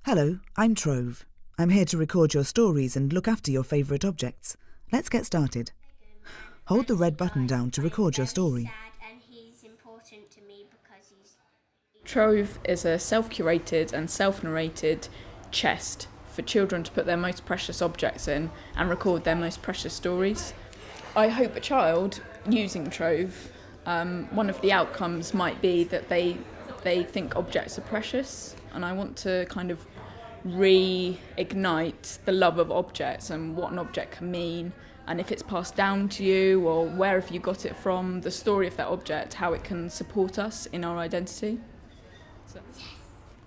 Hello, I'm Trove. I'm here to record your stories and look after your favourite objects. Let's get started. Hold the red button down to record your story. Trove is a self-curated and self-narrated chest for children to put their most precious objects in and record their most precious stories. I hope a child using Trove, one of the outcomes might be that they think objects are precious, and I want to kind of reignite the love of objects and what an object can mean, and if it's passed down to you or where have you got it from, the story of that object, how it can support us in our identity.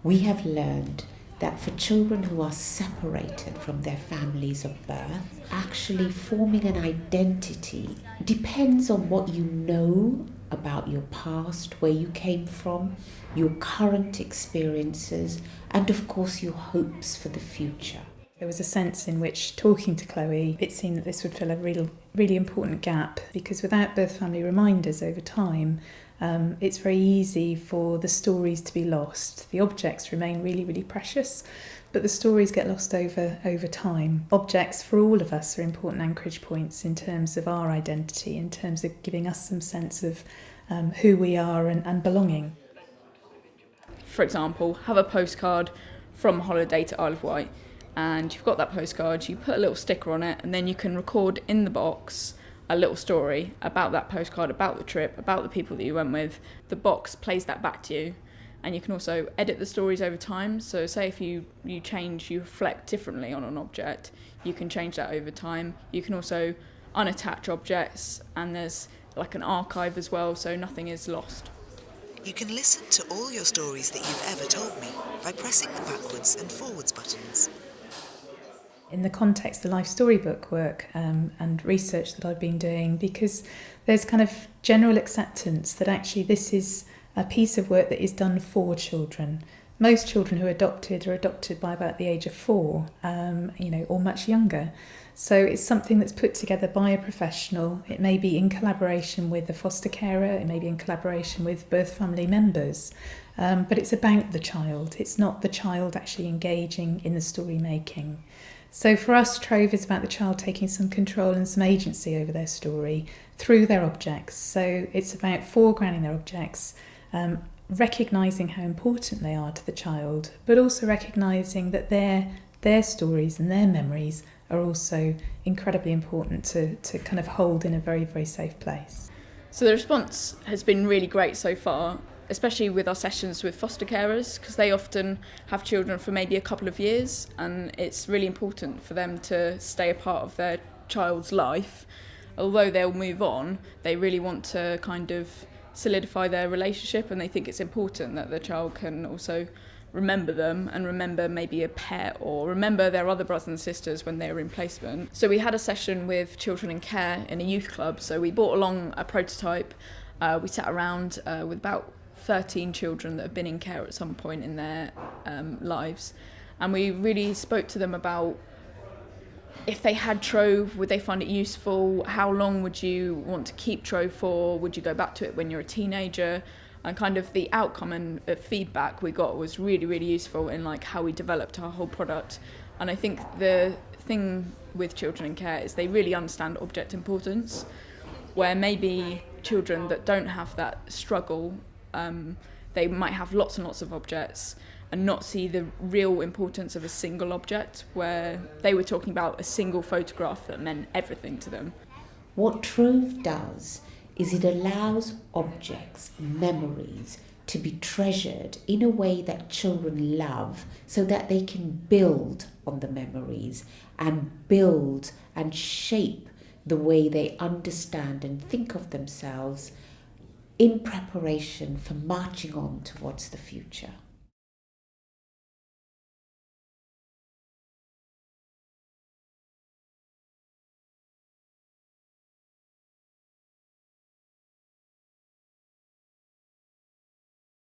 We have learned that for children who are separated from their families of birth, actually forming an identity depends on what you know about your past, where you came from, your current experiences, and of course your hopes for the future. There was a sense in which, talking to Chloe, it seemed that this would fill a really important gap, because without birth family reminders over time, it's very easy for the stories to be lost. The objects remain really precious, but the stories get lost over time. Objects for all of us are important anchorage points in terms of our identity, in terms of giving us some sense of who we are and belonging. For example, have a postcard from a holiday to Isle of Wight, and you've got that postcard, you put a little sticker on it, and then you can record in the box a little story about that postcard, about the trip, about the people that you went with. The box plays that back to you, and you can also edit the stories over time. So say if you change, you reflect differently on an object, you can change that over time. You can also unattach objects, and there's like an archive as well, so nothing is lost. You can listen to all your stories that you've ever told me by pressing the backwards and forwards buttons. In the context of the life storybook work and research that I've been doing, because there's kind of general acceptance that actually this is a piece of work that is done for children. Most children who are adopted by about the age of 4, or much younger. So it's something that's put together by a professional. It may be in collaboration with the foster carer, it may be in collaboration with birth family members, but it's about the child. It's not the child actually engaging in the story making. So for us, Trove is about the child taking some control and some agency over their story through their objects. So it's about foregrounding their objects, recognising how important they are to the child, but also recognising that their stories and their memories are also incredibly important to kind of hold in a very safe place. So the response has been really great so far, especially with our sessions with foster carers, because they often have children for maybe a couple of years, and it's really important for them to stay a part of their child's life. Although they'll move on, they really want to kind of solidify their relationship, and they think it's important that the child can also remember them and remember maybe a pet or remember their other brothers and sisters when they were in placement. So we had a session with children in care in a youth club, so we brought along a prototype. We sat around with about 13 children that have been in care at some point in their lives, and we really spoke to them about if they had Trove, would they find it useful? How long would you want to keep Trove for? Would you go back to it when you're a teenager? And kind of the outcome and feedback we got was really useful in like how we developed our whole product. And I think the thing with children in care is they really understand object importance, where maybe children that don't have that struggle, they might have lots and lots of objects and not see the real importance of a single object, where they were talking about a single photograph that meant everything to them. What Trove does is it allows objects, memories, to be treasured in a way that children love, so that they can build on the memories and build and shape the way they understand and think of themselves in preparation for marching on towards the future.